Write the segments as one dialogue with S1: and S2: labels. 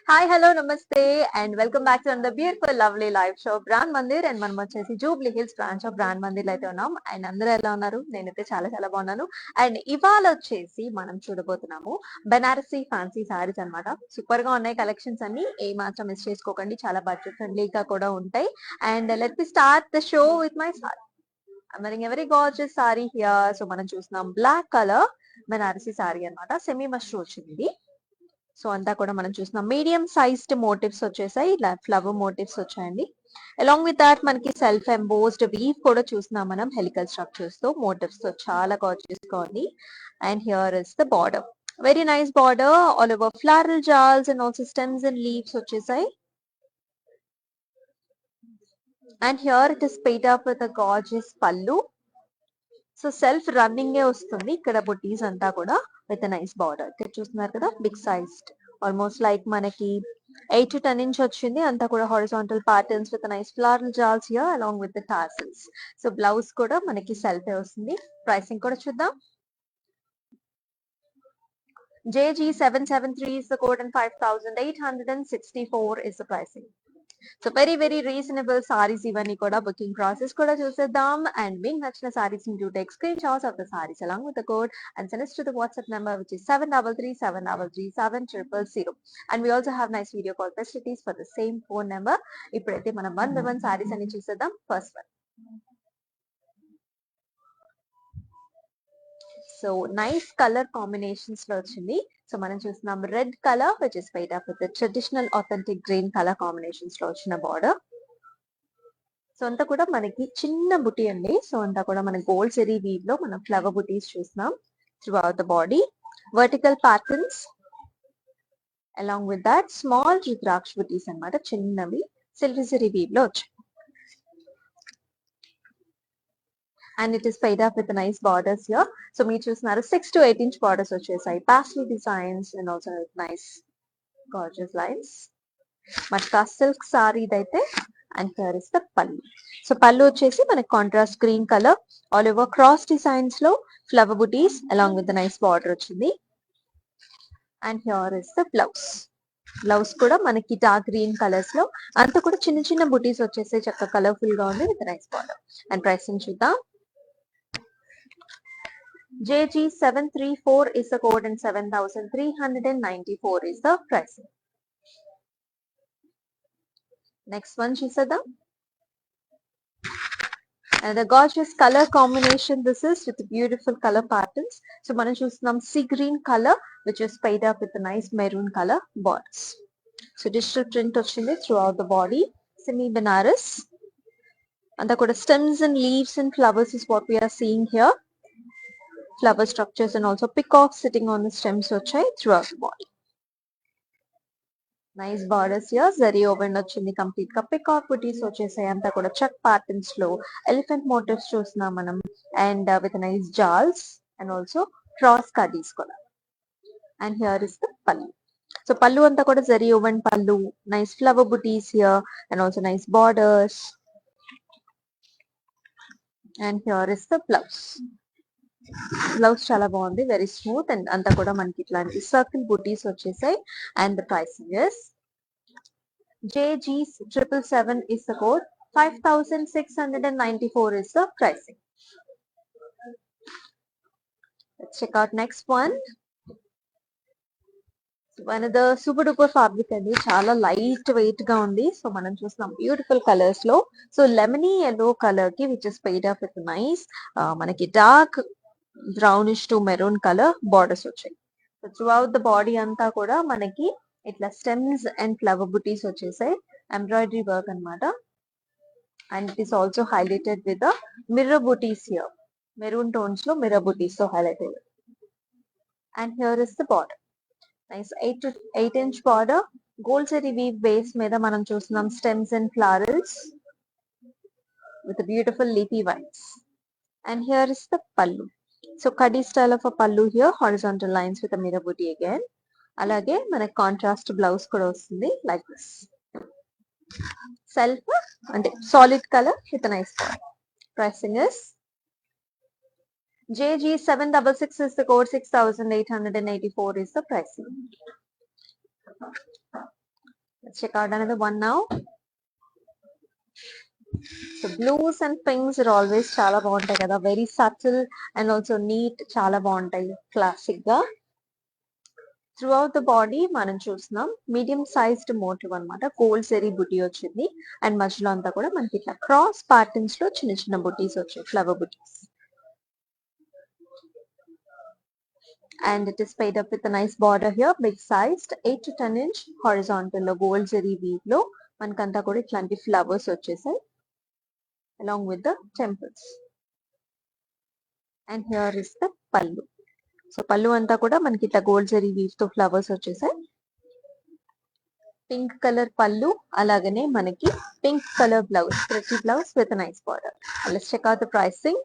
S1: Hi hello నమస్తే and welcome back to under beautiful lovely live show brand Mandir. And మనం వచ్చేసి Jubilee Hills branch of brand Mandir అయితే ఉన్నాం. And అందరూ ఎలా ఉన్నారు? నేనైతే చాలా చాలా బాగున్నాను. అండ్ ఇవాళ వచ్చేసి మనం చూడబోతున్నాము బెనారసీ ఫ్యాన్సీ సారీస్ అన్నమాట. సూపర్ గా ఉన్నాయి కలెక్షన్స్ అన్ని, ఏ మాత్రం మిస్ చేసుకోకండి. చాలా బడ్జెట్ ఫ్రెండ్లీగా కూడా ఉంటాయి. And let me start the show with my sari. మరి every gorgeous sari here. So మనం చూస్తున్నాం బ్లాక్ కలర్ బెనారసీ సారీ అన్నమాట. సెమీ మష్రూ వచ్చింది. సో అంతా కూడా మనం చూస్తున్నాం మీడియం సైజ్డ్ మోటివ్స్ వచ్చేసాయి, ఇలా ఫ్లవర్ మోటివ్స్ వచ్చాయండి. అలాంగ్ విత్ దాట్ మనకి సెల్ఫ్ ఎంబోస్డ్ వీవ్ కూడా చూస్తున్నాం మనం, హెలికల్ స్ట్రక్చర్స్ తో మోటివ్స్ తో చాలా గార్జియస్ గా ఉంది. And here is the border, very nice border, all over floral jaals and also stems and leaves వచ్చేసాయి. And here it is paired up with gorgeous pallu. So self running వస్తుంది ఇక్కడ బుటీస్ అంతా కూడా విత్ నైస్ బార్డర్. ఇక్కడ చూస్తున్నారు కదా, బిగ్ సైజ్డ్, ఆల్మోస్ట్ లైక్ మనకి 8 to 10 inch వచ్చింది. అంతా కూడా horizontal patterns with nice floral jaals here along with the tassels. So blouse కూడా మనకి సెల్ఫ్ వస్తుంది. ప్రైసింగ్ కూడా చూద్దాం. JG773 is the code and 5864 is the pricing. So very very reasonable saris ఇవన్నీ కూడా. బుకింగ్ ప్రాసెస్ కూడా చూసేద్దాం. అండ్ మీకు నచ్చిన సారీస్ ని take screen shots of the saris along with the code and send us to the WhatsApp number which is 7337337000. And we also have nice video call facilities for the same phone number. ఇప్పుడైతే మనం 1 by 1 saris అని చూసేద్దాం. First one. So nice colour combinations లో వచ్చింది. So మనం చూస్తున్నాం red colour which is paired up with traditional authentic green colour combinations లో వచ్చిన బార్డర్. సో అంతా కూడా మనకి చిన్న బుటీ అండి. సో అంతా కూడా మన గోల్డ్ జెరీ వీవ్ లో మనం ఫ్లవర్ బుటీస్ చూస్తున్నాం throughout the body. Vertical patterns along with that small rudraksha bootis అన్నమాట, చిన్నవి సిల్వర్ జెరీ వీవ్ లో వచ్చాయి. And it is paid up with the nice borders here. So మీరు చూస్తున్నారు 6 to 8 inch borders వచ్చేసాయి, pastel designs and also nice gorgeous lines. Matka silk sari ఇదైతే. And here is the pallu. So pallu వచ్చేసి మనకి contrast green colour, all over cross designs లో flower butis along with the nice border వచ్చింది. And here is the blouse. Blouse కూడా మనకి dark green colours లో అంతా కూడా చిన్న చిన్న బుటీస్ వచ్చేసి చక్కగా కలర్ఫుల్ గా ఉంది with nice border. And pricing చూద్దాం. JG734 is the code and 7394 is the price. Next one చూసేద్దాం. And the gorgeous color combination this is with beautiful color patterns. So మనం చూస్తున్నాం sea green color which is paid up with a nice maroon color borders. So digital print వచ్చింది throughout the body. Semi Benares. అంతా కూడా stems and leaves and flowers is what we are seeing here. Flower structures and also peacocks sitting on the stems వచ్చాయి throughout the body. Nice borders here. Zari woven వచ్చింది complete గా. Peacock butis వచ్చేసాయి. అంతా కూడా check patterns లో elephant motifs చూస్తున్నాం మనం. And with nice jaals and also cross kadis కూడా. And here is the pallu. So pallu అంతా కూడా zari woven pallu, nice flower butis here and also nice borders. And here is the blouse. Blouse చాలా బాగుంది, వెరీ స్మూత్. అండ్ అంతా కూడా మనకి ఇట్లాంటి సర్కిల్ బుటీస్ వచ్చేసాయి. And the pricing is JG777 is the code, 5694 is the pricing. Let's check out next one. Another super duper fabric అండి, చాలా light weight గా ఉంది. సో మనం చూస్తున్నాం బ్యూటిఫుల్ కలర్స్ లో. సో లెమనీ ఎల్లో కలర్ కి which is paired up with nice మనకి dark brownish to maroon colour borders వచ్చాయి. So throughout the body అంతా కూడా మనకి ఇట్లా స్టెమ్స్ అండ్ ఫ్లవర్ బుటీస్ వచ్చేసాయి. ఎంబ్రాయిడరీ వర్క్ అన్నమాట. And it is also highlighted with mirror butis here. Maroon tones లో mirror butis తో highlighted. And here is the border, nice 8 to 8 inch border. Gold zari weave base మీద మనం చూస్తున్నాం stems and florals with beautiful leafy vines. And here is the pallu. So kadi style of a pallu here, horizontal lines with mirror buti again. అలాగే మనకి contrast blouse కూడా వస్తుంది like this. Self అంటే solid colour with nice border. Pricing is JG766 is the code, 6,884 is the pricing. Let's check out another one now. So blues and pinks are always చాలా బాగుంటాయి కదా, very subtle and also neat, చాలా బాగుంటాయి classic గా. Through out the body మనం చూస్తున్నాం medium sized motive అన్నమాట, gold zari బుటీ వచ్చింది అండ్ మధ్యలో అంతా కూడా మనకి ఇట్లా క్రాస్ ప్యాటర్న్స్ లో చిన్న చిన్న బుటీస్ వచ్చాయి, flower buttis. And it is paid up with a nice border here, big sized 8 to 10 inch horizontal లో గోల్డ్ జరీ వీవ్ లో మనకంతా కూడా ఇట్లాంటి ఫ్లవర్స్ వచ్చేసాయి along with the temples. And here is the pallu. So pallu అంతా కూడా మనకి ఇట్లా గోల్డ్ జరీ వీవ్ తో ఫ్లవర్స్ వచ్చేసాయి. పింక్ కలర్ పళ్ళు, అలాగనే మనకి పింక్ కలర్ బ్లౌజ్, ప్రతి blouse with nice border. Let's check out the pricing.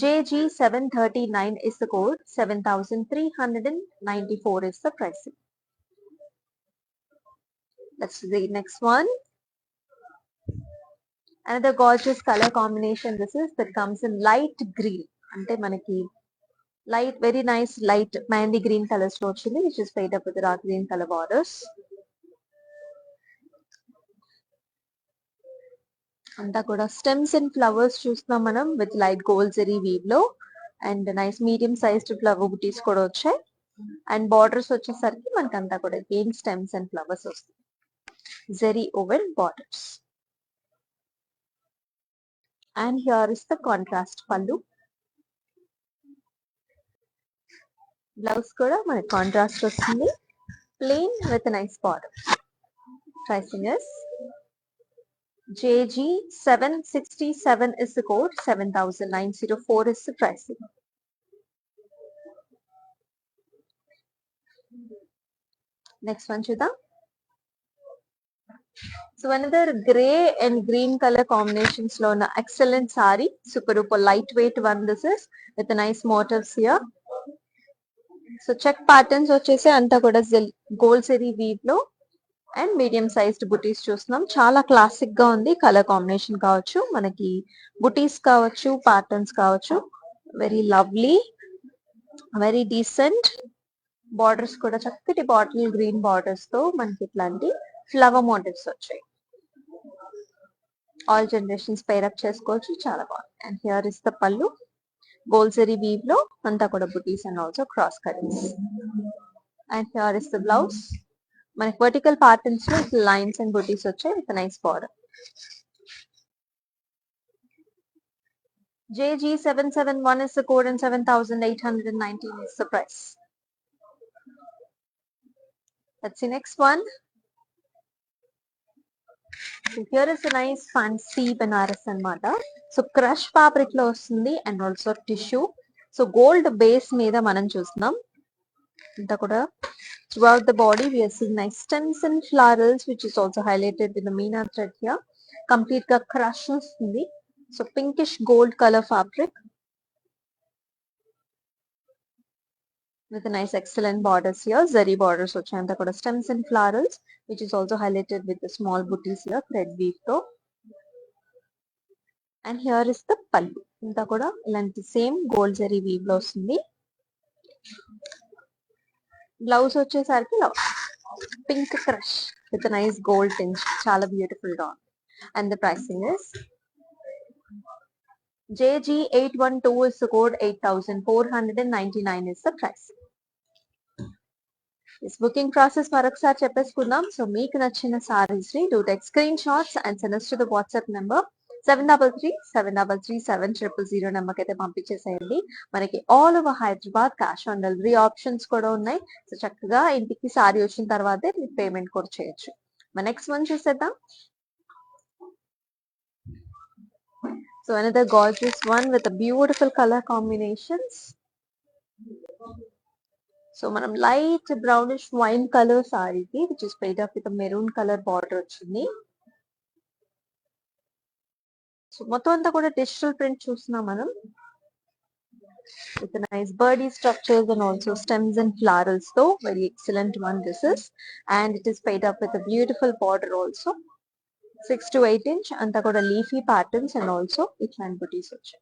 S1: JG739 is the code, 7,394 is the pricing. Let's see the next one. Another gorgeous color combination this is, that comes in light green. అంటే మనకి light, very nice light mehndi green colors లో వచ్చింది, which is paid up with dark green color borders. అంతా కూడా stems and flowers చూస్తున్నాం మనం with light gold zari weave లో, and nice medium sized flower butis కూడా వచ్చాయి. అండ్ బార్డర్స్ వచ్చేసరికి మనకంతా కూడా గెయిన్ స్టెమ్స్ అండ్ ఫ్లవర్స్ వస్తాయి, zari woven borders. And here is the contrast pallu. Blouse kuda manaku contrast vastundi, plain with a nice border. Pricing is JG767 is the code, 7,904 is the pricing. Next one chuda. So another grey and green color combinations lo na excellent saree, super duper lightweight one this is, with a nice motifs here. So check patterns వచ్చేసి అంతా కూడా gold zari weave లో and medium sized butis చూస్తున్నాం. చాలా classic గా ఉంది, colour combination కావచ్చు, మనకి బుటీస్ కావచ్చు, ప్యాటర్న్స్ కావచ్చు, very lovely, very decent. Borders కూడా చక్కటి బాటిల్ గ్రీన్ బార్డర్స్ తో మనకి ఇట్లాంటి ఫ్లవర్ మోటివ్స్ వచ్చాయి. ఆల్ జనరేషన్స్ పేరప్ చేసుకోవచ్చు, చాలా బాగుంది. అండ్ హియర్ ఇస్ ద పళ్ళు, గోల్డ్ జరీ వీవ్ లో అంతా కూడా బుటీస్ and also cross cuttings. And here is the blouse, మనకి వర్టికల్ ప్యాటర్న్స్ లో లైన్స్ అండ్ బుటీస్ వచ్చాయి with nice border. JG771 is the code and 7,819 is the price. Let's see next one. So here is a nice fancy Banaras అన్నమాట. So crush fabric లో వస్తుంది and also tissue. So gold base మీద మనం చూస్తున్నాం అంతా కూడా. Throughout the body we are seeing nice stems and florals, which is also highlighted with the meena thread here. Complete గా crush వస్తుంది. So pinkish gold color fabric with a nice excellent borders here, zari borders వచ్చాయి అంతా కూడా, stems and florals, which is also highlighted with the small booties here, thread weave తో. And here is the pallu, అంతా కూడా ఇలాంటి same gold zari weave లో వస్తుంది. Blouse వచ్చేసరికి pink crush with nice gold tinge, చాలా బ్యూటిఫుల్ గా. And the pricing is JG812 is the code, 8,499 is the price. This booking process మరొకసారి చెప్పేసుకుందాం. సో మీకు నచ్చిన సారీస్ ని do take screen shots and send us to the WhatsApp number 7337337000 నెంబర్కి అయితే పంపించేసేయండి. మనకి all over Hyderabad cash on delivery options కూడా ఉన్నాయి. So చక్కగా ఇంటికి సారీ వచ్చిన తర్వాతే మీకు పేమెంట్ కూడా చేయొచ్చు. మన నెక్స్ట్ వన్ చూసేద్దాం. So another gorgeous one with a beautiful color combinations. So మనం లైట్ బ్రౌనిష్ వైన్ కలర్ సారీకి, which is paid up with a maroon color border వచ్చింది. సో మొత్తం అంతా కూడా డిజిటల్ ప్రింట్ చూస్తున్నాం మనం, with a nice birdie structures and also stems and florals though, very excellent one this is. And it is paid up with a beautiful border also, 6 to 8 inch అంతా కూడా leafy patterns and also ఇట్లాంటి బుటీస్ వచ్చాయి.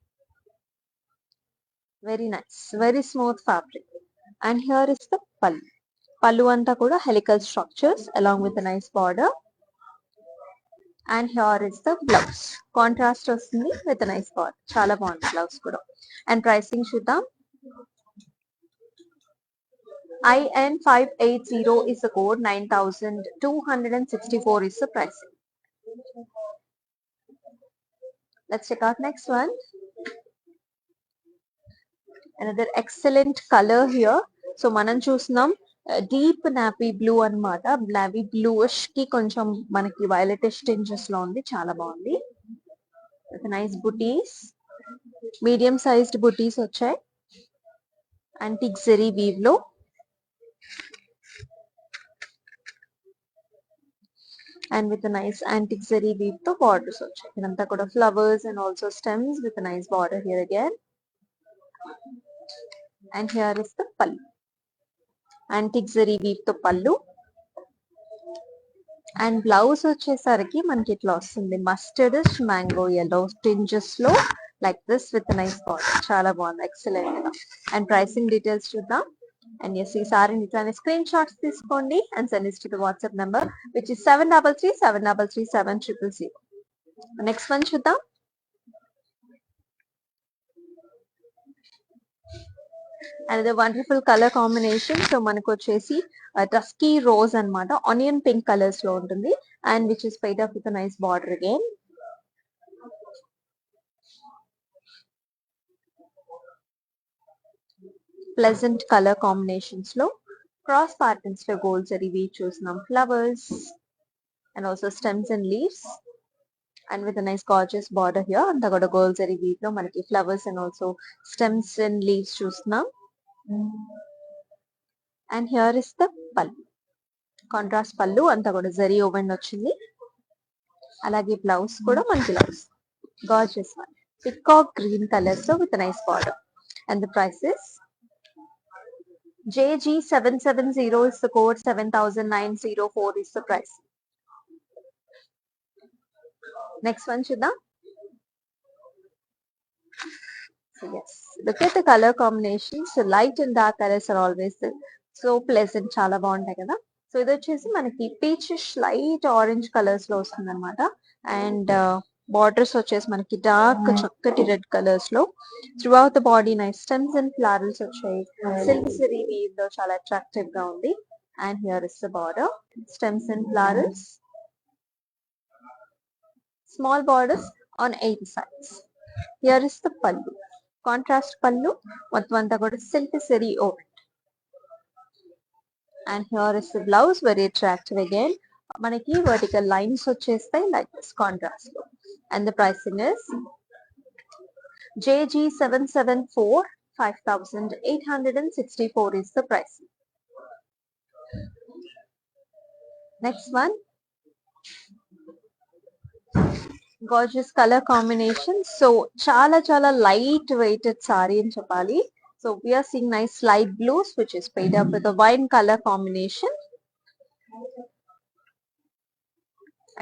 S1: Very nice, very smooth fabric. And here is the పల్లు. పల్లు అంతా కూడా helical structures along with nice border. And here is the blouse. Contrast వస్తుంది with nice border. చాలా బాగుంది బ్లౌజ్ కూడా. అండ్ ప్రైసింగ్ చూద్దాం. IN580 is the code, 9,264 is the pricing. Let's check out next one. Another excellent color here. So మనం చూస్తున్నాం deep navy blue అన్నమాట. Navy bluish కి కొంచెం మనకి వైలెటిష్ టింజెస్ లో ఉంది. చాలా బాగుంది. నైస్ బుటీస్, మీడియం సైజ్డ్ బుటీస్ వచ్చాయి. యాంటిక్ జరీ వీవ్ లో. And with a nice antique zari weave to borders వచ్చాయి. ఇదంతా కూడా flowers and also stems with a nice border here again. And here is the pallu. Antique zari weave to pallu. And blouse వచ్చేసరికి మనకి ఇట్లా వస్తుంది mustard mango yellow tinges లో like this with a nice border. చాలా బాగుంది, excellent గా. And pricing details చూద్దాం. And yes, ఈ సారీ ఇట్లానే స్క్రీన్ షాట్స్ తీసుకోండి and send it to the WhatsApp number which is 733 next one చూద్దాం. another wonderful color combination. So మనకు వచ్చేసి టస్కీ రోజ్ అన్నమాట. ఆనియన్ పింక్ కలర్స్ లో ఉంటుంది. And which is paired up with nice border again. Pleasant colour combinations లో cross patterns లో gold zari weave చూస్తున్నాం. Flowers and also stems and leaves and with nice gorgeous border here. అంతా కూడా gold zari weave లో మనకి flowers and also stems and leaves చూస్తున్నాం. And here is the pallu. Contrast పల్లు అంతా కూడా జరీ ఓవెన్ వచ్చింది. అలాగే బ్లౌజ్ కూడా మనకి blouse gorgeous one peacock green colours లో with nice border. And the price is JG770 is the code, 7,904 is the price. Next one చూద్దాం. So yes, look at the color combinations. So light and dark colors are always so pleasant. చాలా బాగుంటాయి కదా. So ఇది వచ్చేసి మనకి peachish light orange colours లో వస్తుంది అనమాట. అండ్ బార్డర్స్ వచ్చేసి మనకి డార్క్ చక్కటి రెడ్ కలర్స్ లో throughout the body nice stems and florals వచ్చాయి. సిల్క్ జరీ వీవ్ లో చాలా అట్రాక్టివ్ గా ఉంది. And here is the border, stems and florals, small borders on 8 sides. Here is the pallu. Contrast pallu మొత్తం అంతా కూడా silk zari woven. And here is the blouse, very attractive again. మనకి vertical lines వచ్చేస్తాయి like this contrast లో. And the pricing is JG774, 5,864 is the price. Next one, gorgeous color combination. So చాలా light weighted saree అని చెప్పాలి. So we are seeing nice light blues which is paired up with a wine color combination.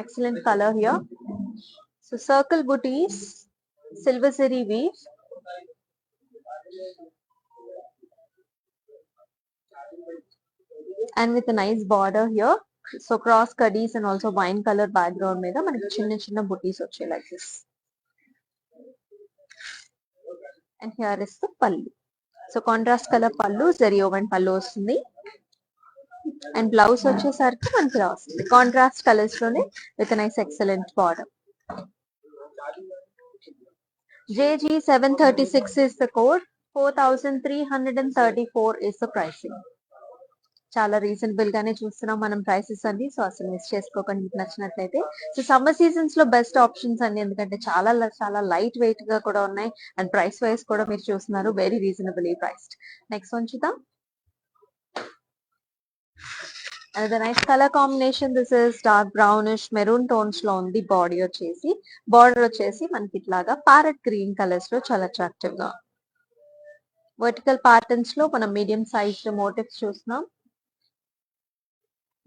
S1: Excellent color here. So circle booties, silver zari weave, and with a nice border here. So cross kadis and also wine color background మీద మనకి చిన్న చిన్న బుటీస్ వచ్చాయి like this. And here is the pallu. So contrast color pallu, zari woven pallu వస్తుంది. And blouse వచ్చేసరికి మనకి ఇలా వస్తుంది కాంట్రాస్ట్ కలర్స్ లోనే with nice excellent border. JG736 is the code, 4,334 is the pricing. చాలా రీజనబుల్ గానే చూస్తున్నాం మనం ప్రైసెస్ అన్ని. సో అసలు మిస్ చేసుకోకండి మీకు నచ్చినట్లయితే. సో సమ్మర్ సీజన్స్ లో బెస్ట్ ఆప్షన్స్ అండి, ఎందుకంటే చాలా లైట్ వెయిట్ గా కూడా ఉన్నాయి. అండ్ ప్రైస్ వైస్ కూడా మీరు చూస్తున్నారు very reasonably priced. Next one చూద్దాం. And the nice colour combination, this is dark brownish maroon tones లో ఉంది. బార్డర్ వచ్చేసి మనకి ఇట్లాగా ప్యారెట్ గ్రీన్ కలర్స్ లో చాలా అట్రాక్టివ్ గా. వర్టికల్ ప్యాటర్న్స్ లో మనం మీడియం సైజ్ మోటివ్స్ చూస్తున్నాం.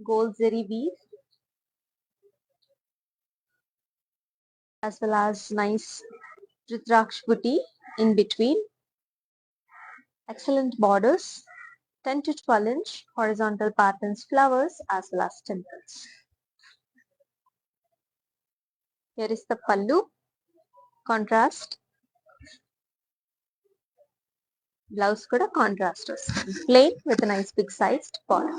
S1: Gold zari weave as well as nice Rudraksh booty in between. Excellent borders, 10 to 12 inch horizontal patterns, flowers as well as temples. Here is the pallu, contrast. Blouse kuda contrast వస్తుంది. Plain with a nice big sized border.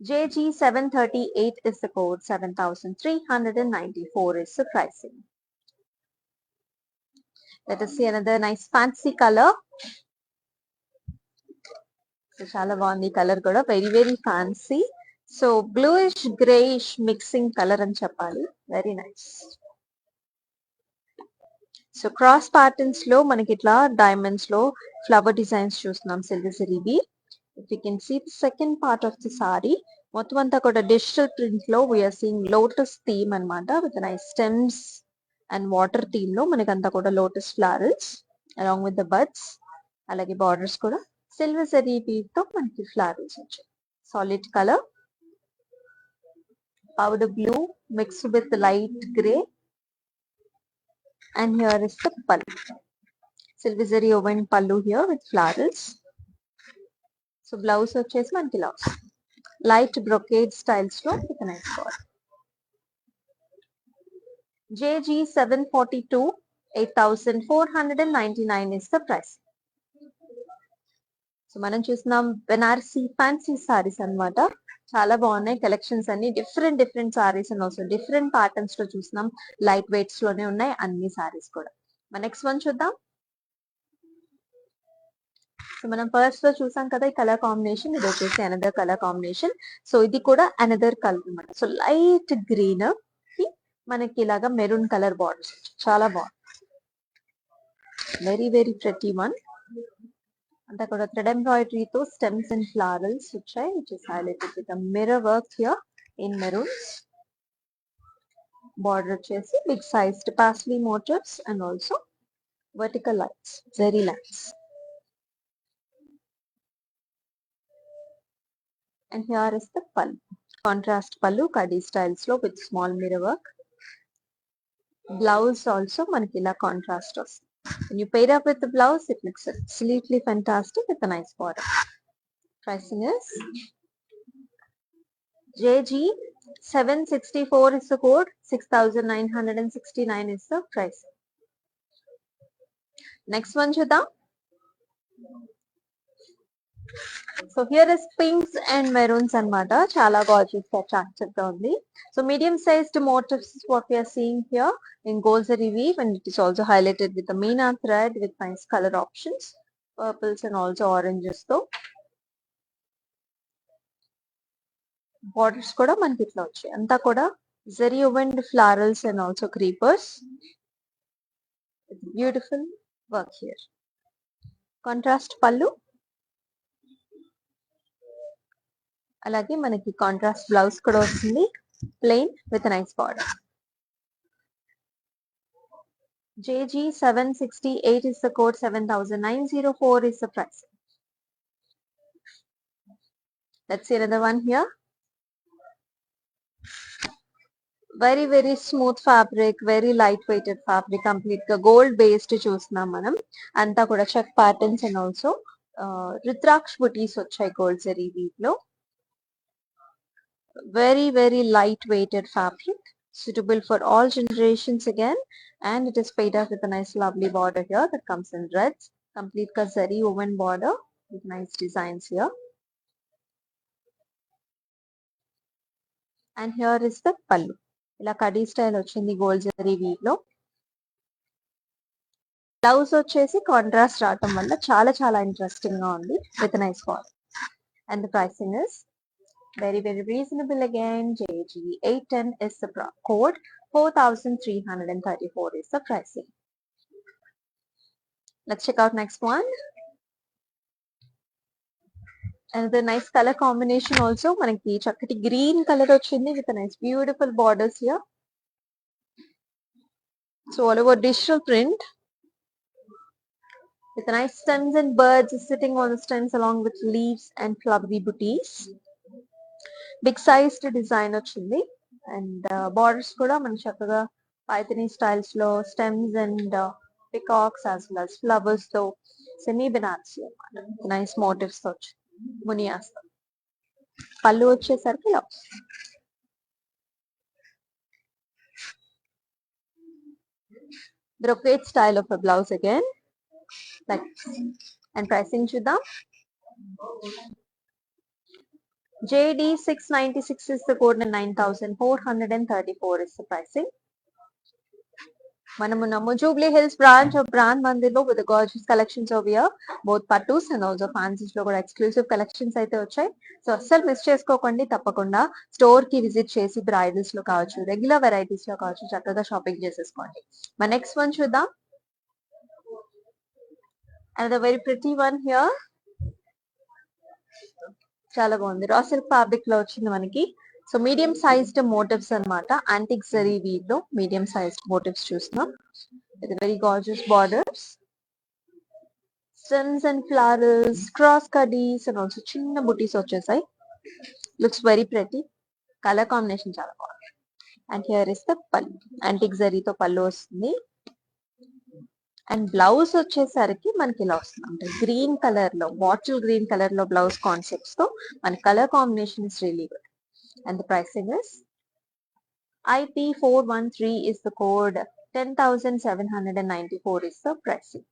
S1: JG738 is the code, 7,394 is the pricing. Let us see another nice fancy color. So chala baagundi color kuda, very very fancy. So bluish grayish mixing color అని చెప్పాలి. Very nice. So cross patterns లో మనకి ఇట్లా diamonds లో flower designs చూస్తున్నాం silver zaribi. If you can see the second part of the saree, మొత్తం అంతా కూడా digital print లో we are seeing lotus theme అన్నమాట, with nice stems and water theme లో మనకంతా కూడా lotus flowers along with the buds. అలాగే borders కూడా silver zari తో మనకి flowers వచ్చాయి. Solid color, powder blue mixed with light gray. And here is the pallu. Silver zari woven pallu here with flowers. So blouse వచ్చేసి మనకి ఇలా వస్తుంది. Light brocade styles లో with a nice border. JG742, 8,499 is the price. So మనం చూస్తున్నాం Banarasi fancy saris అన్నమాట. చాలా బాగున్నాయి కలెక్షన్స్ అన్ని, different different saris and also different patterns లో చూస్తున్నాం. లైట్ వెయిట్స్ లోనే ఉన్నాయి అన్ని సారీస్ కూడా. మన నెక్స్ట్ వన్ చూద్దాం. సో మనం ఫస్ట్ లో చూసాం కదా ఈ కలర్ కాంబినేషన్, ఇది వచ్చేసి అనదర్ కలర్ కాంబినేషన్. సో ఇది కూడా అనదర్ కలర్ అన్నమాట. సో లైట్ గ్రీన్ కి మనకి ఇలాగా మెరూన్ కలర్ బార్డర్స్, చాలా బాగుంది. Very very pretty one. అంతా కూడా థ్రెడ్ ఎంబ్రాయిడరీ తో స్టెమ్స్ అండ్ ఫ్లవరల్స్ వచ్చాయి, which is highlighted with a mirror work here in maroons. Border వచ్చేసి big sized parsley motifs and also vertical lines, zari lines. And here is the pallu, contrast pallu kadi styles లో with small mirror work. Blouse also మనకి ఇలా contrast వస్తుంది. When you pair up with the blouse, it looks absolutely fantastic with a nice border. Pricing is JG764 is the code, 6,969 is the price. Next one చూద్దాం. So here is pinks and maroons అన్నమాట. చాలా gorgeous గా attractive గా ఉంది. So medium sized motifs is what we are seeing here in gold zari weave, and it is also highlighted with the meena thread with nice color options, purples and also oranges తో. Borders కూడా మనకి ఇట్లా వచ్చాయి, అంతా కూడా zari woven florals and also creepers. It's beautiful work here. Contrast pallu, అలాగే మనకి contrast blouse కూడా వస్తుంది, plain with nice border. JG768 is the code, 7,904 is the price. Let's see another one here. Very very smooth fabric, very light weighted fabric, complete గా gold based చూస్తున్నాం మనం. అంతా కూడా check patterns and also రుద్రాక్ష బుటీస్ వచ్చాయి gold zari weave లో. Very very light weighted fabric, suitable for all generations again, and it is paid off with a nice lovely border here that comes in reds, complete ka zari woven border with nice designs here. And here is the pallu, ila kadi style వచ్చింది gold zari weave లో. Blouse వచ్చేసి contrast రావటం వల్ల చాలా చాలా interesting గా ఉంది with a nice border. And the pricing is very very reasonable again. JG810 is the code, 4,334 is the pricing. Let's check out next one. Another nice color combination also, మనకి చక్కటి green color వచ్చింది with a nice beautiful borders here. So all over digital print with nice stems and birds sitting on the stems along with leaves and flowery bouties. Big sized design వచ్చింది, and borders కూడా మన చక్కగా Paithani styles లో stems and peacocks as well as flowers తో semi Banarasi అన్నమాట. Nice motifs తో వచ్చింది మునియాస్ తో. పళ్ళు వచ్చేసరికి ఇలా వస్తుంది. brocade style of a blouse again, like this. And pricing చూద్దాం. JD 696 is the code and 9434 is the pricing. మనము నమ్ము Jubilee Hills branch of brand Mandir లో with gorgeous collections of year both pattus and also fancies లో కూడా ఎక్స్క్లూసివ్ కలెక్షన్స్ అయితే వచ్చాయి. So అస్సలు miss చేసుకోకండి. తప్పకుండా స్టోర్ కి విజిట్ చేసి బ్రైడల్స్ లో కావచ్చు, రెగ్యులర్ వెరైటీస్ లో కావచ్చు, చక్కగా షాపింగ్ చేసేసుకోండి. మన నెక్స్ట్ వన్ చూద్దాం. And very pretty one here. చాలా బాగుంది. రా సిల్క్ ఫ్యాబ్రిక్ లో వచ్చింది మనకి. సో మీడియం సైజ్డ్ మోటివ్స్ అన్నమాట. యాంటిక్ జరీ వీవ్ లో మీడియం సైజ్డ్ మోటివ్స్ చూస్తున్నాం. With very gorgeous borders, stems and flowers, cross kadis and also చిన్న బుటీస్ వచ్చేసాయి. Looks very pretty. Colour combination చాలా బాగుంది. And here is the pallu. Antique జరీతో పల్లు వస్తుంది. అండ్ బ్లౌజ్ వచ్చేసరికి మనకి ఇలా వస్తుంది అంటే గ్రీన్ కలర్ లో, బాటిల్ గ్రీన్ కలర్ లో బ్లౌజ్ కాన్సెప్ట్స్ తో మన colour combination is really good. And the pricing is IP413 is the code, 10,794 is the pricing.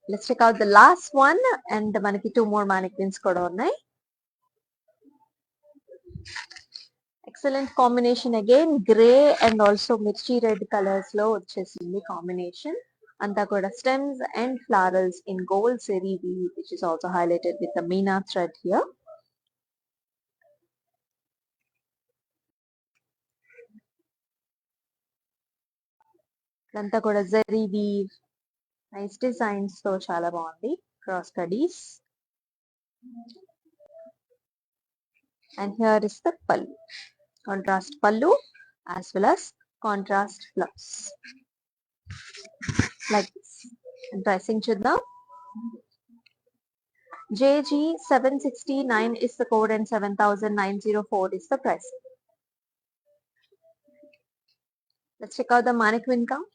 S1: Let's check out the last one and manaki two more mannequins kuda unnai. Excellent combination again, grey and also mirchi red colors lo vachesindi combination. Anta kuda stems and florals in gold zari weave, which is also highlighted with the meena thread here. అంతా కూడా zari weave, nice designs తో చాలా బాగుంది. Cross kadis. And here is the pallu. Contrast pallu as well as contrast blouse like this. And pricing చూద్దాం. JG 769 is the code and 7,904 is the price. Let's check out the mannequin count.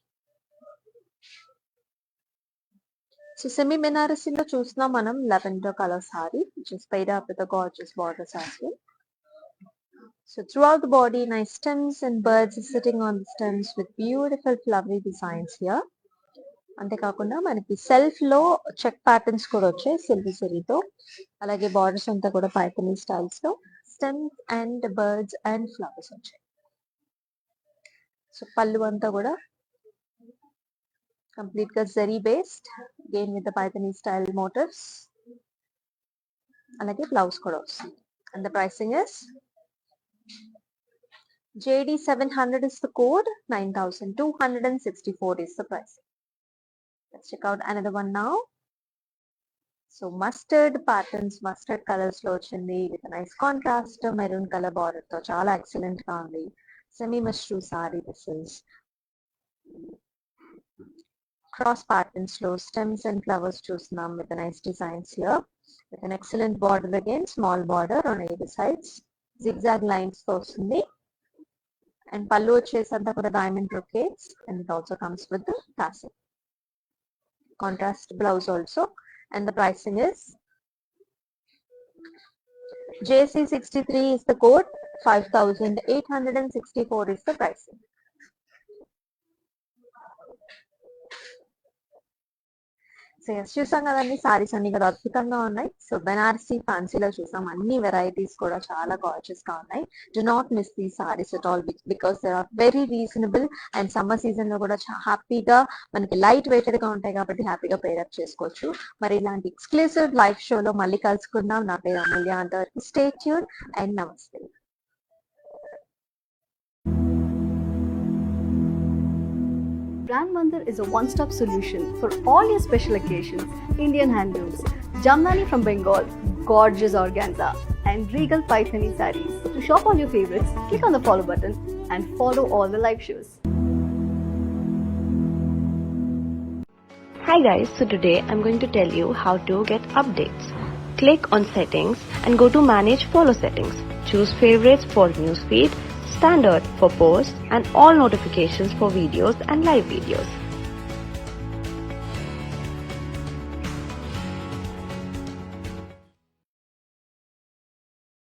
S1: So semi Benares lo chusna manam lavender color saree, which is paid up with a gorgeous border as well. So throughout the body, nice stems and birds are sitting on the stems with beautiful flowery designs here. అంతే కాకుండా మనకి self లో check patterns కూడా వచ్చాయి silver జరీతో. అలాగే borders అంతా కూడా పైథనీ స్టైల్స్ లో stems and birds and flowers వచ్చాయి. సో పళ్ళు అంతా కూడా కంప్లీట్ గా zari based, again with the Paithani style motifs. అలాగే బ్లౌజ్ కూడా వస్తుంది. And the pricing is JD 700 is the code, 9,264 is the price. Let's check out another one now. So mustard patterns, mustard colors lo ochindi with a nice contrast maroon color border tho chaala excellent ga undi. Semi mushroom saree this is. Cross patterns lo stems and flowers chusnam with a nice designs here with an excellent border again, small border on either sides, zigzag lines tho ustundi. And pallu vachesanta kuda diamond brocades, and it also comes with the tassel. Contrast blouse also. And the pricing is JC63 is the code, 5,864 is the pricing. So yes చూసాం కదండి, సారీస్ అన్ని కూడా అద్భుతంగా ఉన్నాయి. So Banarasi ఫ్యాన్సీలో చూసాం, అన్ని varieties కూడా చాలా గార్జియస్ గా ఉన్నాయి. Do not miss the saris at all because they are very reasonable and summer season లో కూడా హ్యాపీగా మనకి లైట్ వెయిటెడ్ గా ఉంటాయి కాబట్టి హ్యాపీగా పేరప్ చేసుకోవచ్చు. మరి ఇలాంటి ఎక్స్క్లూసివ్ లైవ్ షోలో మళ్ళీ కలుసుకుందాం. నా పేరు అమూల్య. అంతవరకు స్టే ట్యూన్ అండ్ నమస్తే.
S2: Brand Mandir is a one-stop solution for all your special occasions. Indian handlooms, Jamnani from Bengal, gorgeous organza, and regal Paithani sarees. To shop all your favorites, click on the follow button and follow all the live shows.
S3: Hi guys, so today I'm going to tell you how to get updates. Click on settings and go to manage follow settings. Choose favorites for newsfeed, standard for posts and all notifications for videos and live videos.